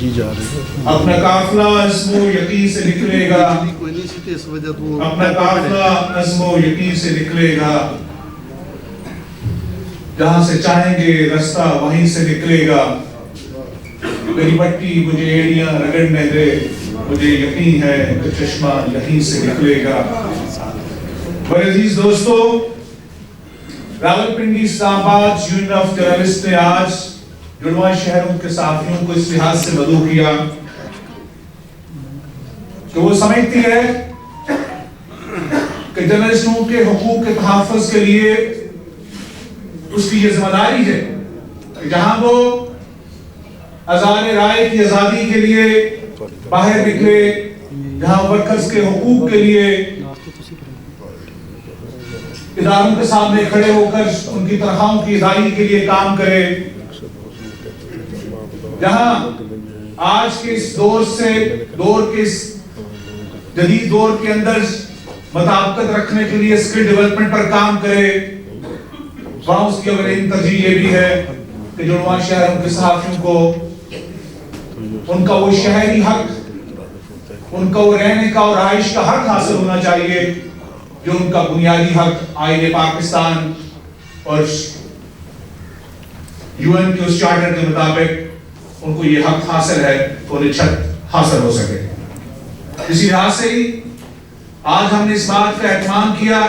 کی جا رہی ہے. اپنا قافلہ نظم و یقین سے نکلے گا. اپنا قافلہ نظم و یقین سے نکلے گا. جہاں سے چاہیں گے رستہ وہیں سے نکلے گا. میری پٹی مجھے ایڑیاں رگڑنے دے, مجھے یقین ہے کہ چشمہ یہیں سے نکلے گا. بڑے عزیز دوستو, راولپنڈی اسلام آباد یونین آف جرنلسٹ نے آج جڑواں شہروں کے صحافیوں کو اس لحاظ سے مدعو کیا کہ وہ سمجھتی ہے کہ جرنلسٹوں کے حقوق کے تحفظ کے لیے اس کی یہ ذمہ داری ہے کہ جہاں وہ اذان رائے کی آزادی کے لیے باہر نکلے, جہاں ورکرز کے حقوق کے لیے اداروں کے سامنے کھڑے ہو کر ان کی تنخواہوں کی ادائیگی کے لیے کام کرے, جہاں آج کے اس دور کے اس جدید دور کے اندر مطابقت رکھنے کے لیے اسکل ڈیولپمنٹ پر کام کرے, وہاں اس کی اولین ترجیح یہ بھی ہے کہ جڑواں شہروں کے صحافیوں کو ان کا وہ شہری حق, ان کا وہ رہنے کا اور رہائش کا حق حاصل ہونا چاہیے جو ان کا بنیادی حق آئین پاکستان اور UN کے اس چارٹر کے مطابق ان کو یہ حق حاصل ہے تو انہیں چھت حاصل ہو سکے. اسی لحاظ سے ہی آج ہم نے اس بات کا اہتمام کیا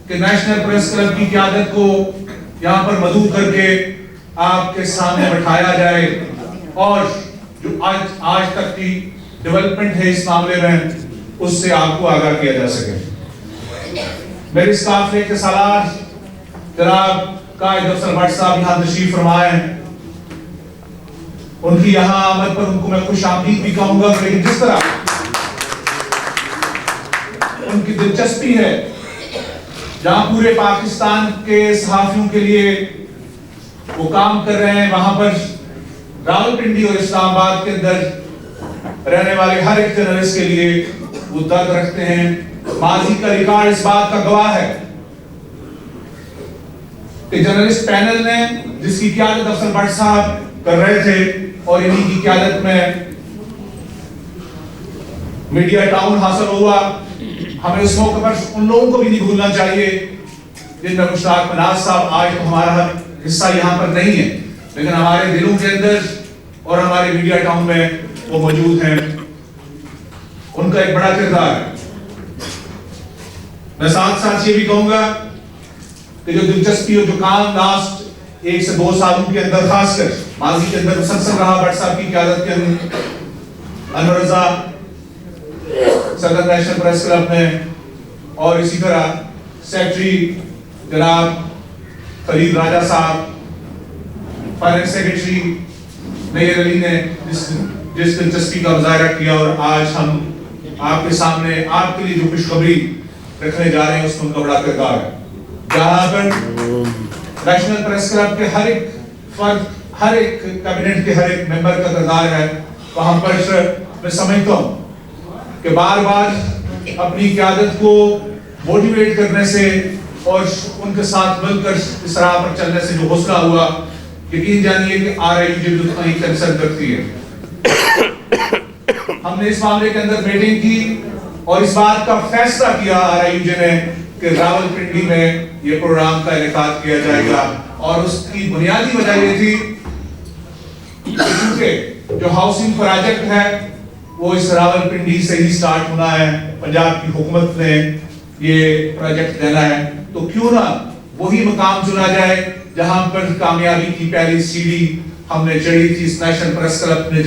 کہ نیشنل پریس کلب کی قیادت کو یہاں پر مدعو کر کے آپ کے سامنے بٹھایا جائے اور جو آج تک کی ڈیولپمنٹ ہے اس معاملے میں اس سے آپ کو آگاہ کیا جا سکے. میرے اس قافلے کے سالار جناب قائد افضل بٹ صاحب یہاں تشریف فرمائے ہیں. ان کی یہاں آمد پر ان کو میں خوش آمدید بھی کہوں گا, لیکن جس طرح ان کی دلچسپی ہے جہاں پورے پاکستان کے صحافیوں کے لیے وہ کام کر رہے ہیں, وہاں پر راولپنڈی اور اسلام آباد کے اندر رہنے والے ہر ایک جرنلسٹ کے لیے وہ درد رکھتے ہیں. ماضی کا ریکارڈ اس بات کا گواہ ہے کہ جرنلسٹ پینل نے جس کی قیادت افضل بٹ صاحب کر رہے تھے اور انہی کی قیادت میں میڈیا ٹاؤن حاصل ہوا, ہمیں اس موقع پر ان لوگوں کو بھی نہیں بھولنا چاہیے جن میں مشتاق مناز صاحب آج تو ہمارا حصہ یہاں پر نہیں ہے لیکن ہمارے دلوں کے اندر اور ہمارے میڈیا ٹاؤن میں وہ موجود ہیں. ان کا ایک بڑا کردار ہے. میں ساتھ ساتھ یہ بھی کہوں گا کہ جو دلچسپی اور جو کام لاسٹ 1 سے 2 سالوں کے اندر خاص کر ماضی کے اندر مسلسل رہا بٹ صاحب کی قیادت کے اندر انور رضا صدر نیشنل پریس کلب نے اور اسی طرح سیکرٹری جناب فرید راجہ صاحب, فائنانس سیکرٹری نیر علی نے جس دلچسپی کا مظاہرہ کیا اور آج ہم آپ کے سامنے آپ کے لیے جو خوشخبری رکھنے جا رہے ہیں اس میں ان کا بڑا کردار ہے. جہاں پر نیشنل پریس کلب کے ہر ایک فرد, ہر ایک کابینٹ کے ہر ایک ممبر کا کردار ہے, وہاں پر میں سمجھتا ہوں کہ بار بار اپنی قیادت کو موٹیویٹ کرنے سے اور ان کے ساتھ مل کر اس راہ پر چلنے سے جو حوصلہ ہوا, یقین جانیے کہ RIUJ اتنا ہی کنسرن کرتی ہے. ہم نے اس معاملے کے اندر میٹنگ کی اور اس بات کا فیصلہ کیا RIUJ نے کہ راولپنڈی میں یہ پروگرام کا انعقاد کیا جائے گا, اور اس کی بنیادی وجہ یہ تھی کیونکہ جو ہاؤسنگ پروجیکٹ ہے وہ اس راولپنڈی سے ہی سٹارٹ ہونا ہے. پنجاب کی حکومت نے یہ پروجیکٹ دینا ہے تو کیوں نہ وہی مقام چنا جائے جہاں پر کامیابی کی پہلی سیڑھی ہم نے چڑھی تھی. اس نیشنل پریس کلب نے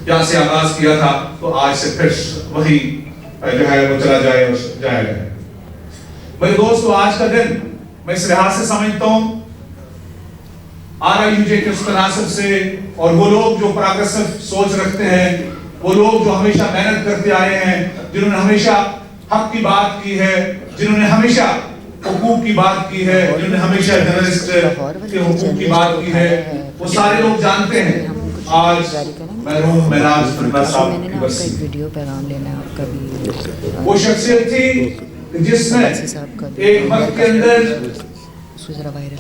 جہاں سے آغاز کیا تھا تو آج سے پھر وہی جو ہے وہ چلا جائے اور جائے گا. میرے دوستو, آج کا دن میں اس لحاظ سے سمجھتا ہوں RIUJ کے اس تناسب سے, اور وہ لوگ جو پراگریسو سوچ رکھتے ہیں, وہ لوگ جو ہمیشہ محنت کرتے آئے ہیں, جنہوں نے ہمیشہ حق کی بات کی ہے, جنہوں نے ہمیشہ حقوق کی بات کی ہے, جنہوں نے ہمیشہ جرنلسٹ کے حقوق کی بات کی ہے, وہ سارے لوگ جانتے ہیں آج محروم معراج فردا صاحب کی برسی. وہ شخصیت تھی جس نے ایک وقت کے اندر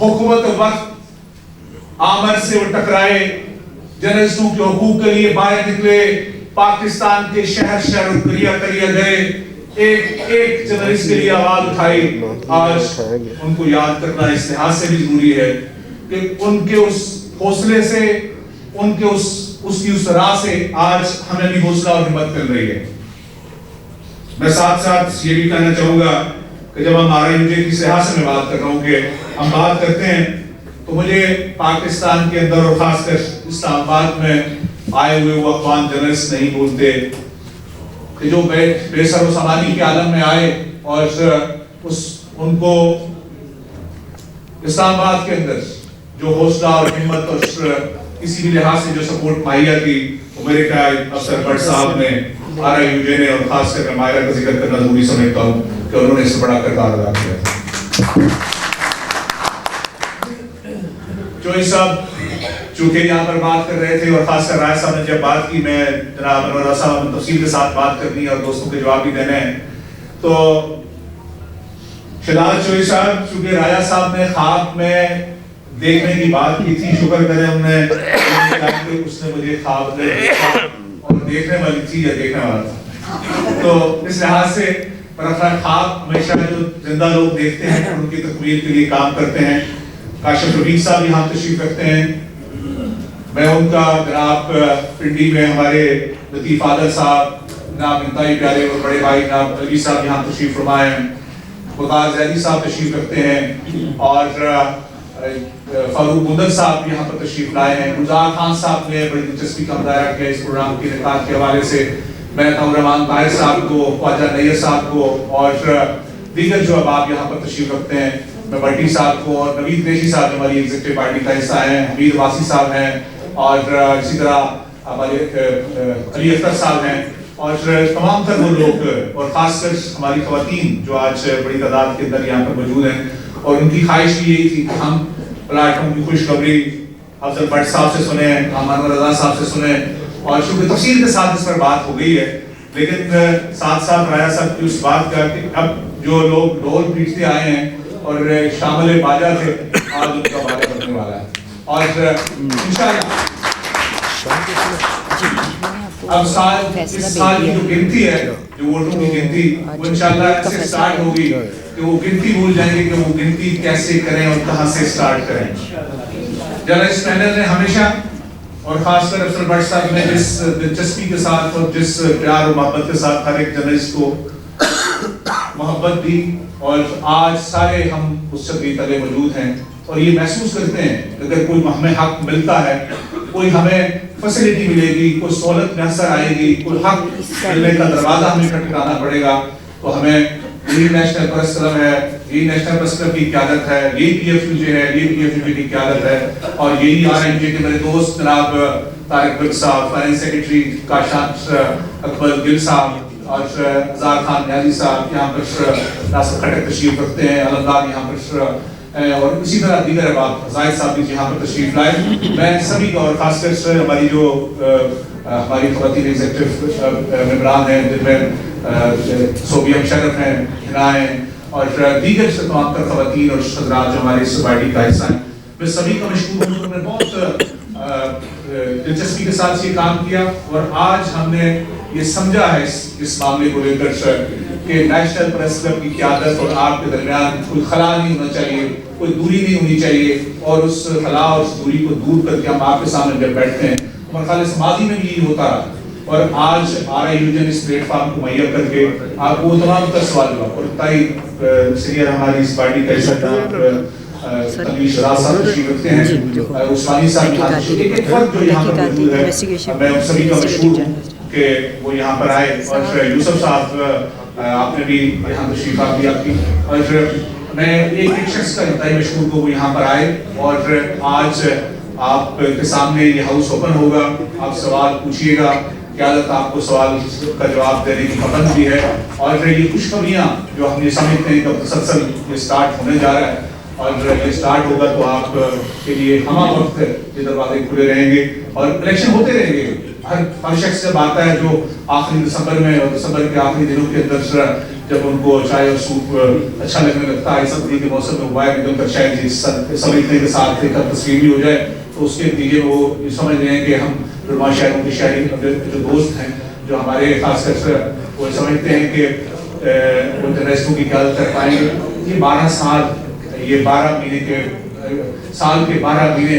حکومت وقت آمر سے وہ ٹکرائے जर्नलिस्टों के हुकूक के लिए बाहर निकले, पाकिस्तान के शहर शहर करिया गए, एक एक जर्नलिस्ट के लिए आवाज उठाई। आज उनको याद करना इस लिहाज से भी जरूरी है कि उनके उस हौसले से, उनके उसकी उस राह से आज हमें भी हौसला और हिम्मत मिल रही है। मैं साथ साथ ये भी कहना चाहूंगा कि जब हम RIUJ की लिहाज से मैं बात कर रहा हूँ कि हम बात करते हैं, तो मुझे पाकिस्तान के अंदर और खासकर इस्लामाबाद में आए हुए वो अफगान जर्नलिस्ट नहीं बोलते कि जो बेसर समानी के आलम में आए और उनको इस्लामाबाद के अंदर जो हौसला और हिम्मत और किसी भी लिहाज से जो सपोर्ट मुहैया की, मेरे ख्याल अफसर भट्ट साहब ने, RIUJ ने, और खासकर मायरा का जिक्र करना जरूरी समझता हूँ कि उन्होंने इससे बड़ा किरदार अदा किया। चौधरी साहब चूंकि यहाँ पर बात कर रहे थे और खासकर राय साहब ने जब बात की, मैं जनाब अनवर साहब तफसील के साथ बात करनी है और दोस्तों के जवाब भी देने हैं, तो फिलहाल चौधरी साहब चूंकि राया साहब ने ख्वाब में देखने की बात की थी, शुक्र करें उन्होंने उसने मुझे ख्वाब और देखने वाली थी या देखने वाला था, तो इस लिहाज से ख्वाब हमेशा जो जिंदा लोग देखते हैं उनकी तकमील के लिए काम करते हैं। काशिफ रफीक साहब यहाँ तशरीफ रखते हैं, मैं उनका जनाब पिंडी में हमारे लतीफ आदल साहब, जनाब इंतहाई प्यारे और बड़े भाई जनाब अलवी साहब यहाँ तशरीफ फरमाए हैं, वकार जैदी साहब तशरीफ रखते हैं, और फारूक मुंदर साहब यहाँ पर तशरीफ लाए हैं। गुलजार खान साहब ने बड़ी दिलचस्पी का मुजाहरा किया इस प्रोग्राम के इनेकाद के हवाले से। मैं रहमान ताहिर साहब को, ख्वाजा नैयर साहब को और दीगर जो अब यहाँ पर तशरीफ रखते हैं, मैं भट्टी साहब को और नवीद कुरैशी साहब हमारी एग्जीक्यूटिव पार्टी का हिस्सा हैं, हमीद वासी साहब हैं, और इसी तरह हमारे अली अख्तर साहब हैं, और तमाम तर वो लोग और खासकर हमारी खवातीन जो आज बड़ी तादाद के अंदर यहाँ पर मौजूद हैं, और उनकी ख्वाहिश भी यही थी कि हम प्लेटफॉर्म की खुशखबरी अफजल भट्ट साहब से सुने, अमन रजा साहब से सुने, और चूंकि तफसील के साथ इस पर बात हो गई है, लेकिन साथ साथ राया साहब की उस बात का कि अब जो लोग ढोल पीटते आए हैं और शामिल बाजा थे, आज उनका बाजा बनने वाला है, और इंशाअल्लाह अब इस साल की जो गिनती है, जो वोटों की गिनती, वो इंशाअल्लाह ऐसे स्टार्ट होगी कि वो गिनती भूल जाएंगे कि वो गिनती कैसे करें और कहां से स्टार्ट करें। जर्नलिस्ट पैनल ने हमेशा और खासकर अफसर भट्ट साहब ने जिस दिलचस्पी के साथ और जिस प्यार और मोहब्बत के साथ हर एक जर्नलिस्ट को मोहब्बत दी, और आज सारे हम उस छतरी तले मौजूद हैं और ये महसूस करते हैं अगर कोई हमें हक मिलता है, कोई हमें फैसिलिटी मिलेगी, कोई सहूलत मैसर आएगी, कोई हक मिलने का दरवाजा हमें खटखटाना पड़ेगा, तो हमें यही नेशनल प्रेस क्लब है, यही नेशनल प्रेस क्लब की क़यादत है, यही PFUJ है, यही PFUJ की क़यादत है, और यही RIUJ के मेरे दोस्त जनाब तारिक बिग साहब, फाइनेंस सेक्रेटरी काशात अकबर गिल साहब और अज़ार खान न्याजी साहब यहाँ पर नासिर खटक तशरीफ रखते हैं, अलमदार यहाँ पर, और इसी तरह दीगर बात जाहिद साहब भी यहाँ पर तशरीफ लाए। मैं सभी का और खासकर हमारी जो हमारी खवातीन एग्जीक्यूटिव मेंबरान हैं, जिनमें सोबिया मुशर्रफ हैं, हिना हैं, और दीगर तमाम तर खवातीन और हज़रात जो हमारी सोसाइटी का हिस्सा हैं, मैं सभी का मशकूर हूँ। उन्होंने बहुत दिलचस्पी के साथ ये काम किया, और आज हमने ये समझा है इस मामले को लेकर कि नेशनल प्रेस क्लब की क़यादत और आपके दरमियान कोई खला नहीं होना चाहिए, कोई दूरी नहीं होनी चाहिए, और उस खला और उस दूरी को दूर करके हम आपके सामने जब बैठते हैं, तो खाली माजी में भी यही होता रहा, और आज RIUJ ने इस प्लेटफॉर्म को मुहैया करके आपको तमाम तर सवाल जवाब, और इतना सीनियर हमारी इस पार्टी का हिस्सा तनवीर राज साहब तशरीफ रखते हैं, उस्मानी साहब यहाँ एक फर्क जो यहाँ पर मौजूद है, मैं उन सभी का मशहूर हूँ कि वो यहाँ पर आए, और यूसुफ साहब आपने भी यहाँ तशरीफ आपकी आपकी, और मैं एक शख्स का इंतहाई मशहूर को वो यहाँ पर आए, और आज आपके सामने ये हाउस ओपन होगा, आप सवाल पूछिएगा, क़यादत आपको सवाल का जवाब देने की पाबंद भी है, और ये खुशखबरियाँ जो हम ये समझते हैं कि तसलसल ये स्टार्ट होने जा रहा है, और ये स्टार्ट होगा तो आप के लिए हमा वक्त ये दरवाजे खुले रहेंगे, और इलेक्शन होते रहेंगे। हर शख्स जब आता है जो आखिरी दिसंबर में और दिसंबर के आखिरी दिनों के अंदर जब उनको चाय और सूप अच्छा लगने लगता है, सर्दी के मौसम में हुआ है, शायद समझने के साथ एक तस्वीर भी हो जाए, تو اس کے نتیجے میں وہ یہ سمجھ رہے ہیں کہ ہم علماء شہروں کے شہری جو دوست ہیں جو ہمارے خاص کر سے وہ سمجھتے ہیں کہ وہ ٹیررسٹوں کی قیادت کر پائیں گے. یہ 12 سال یہ 12 مہینے کے سال کے 12 مہینے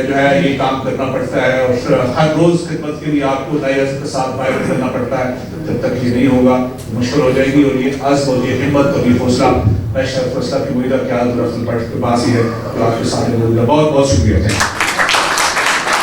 جو ہے یہ کام کرنا پڑتا ہے اور ہر روز خدمت کے لیے آپ کو دائرہ کے ساتھ باہر کرنا پڑتا ہے. جب تک یہ نہیں ہوگا مشکل ہو جائے گی. اور یہ عزم اور یہ ہمت اور یہ حوصلہ میں شرف اسلام کی مریدہ قیادت اور باسی ہے جو آپ کے سامنے موجود ہے. بہت بہت شکریہ.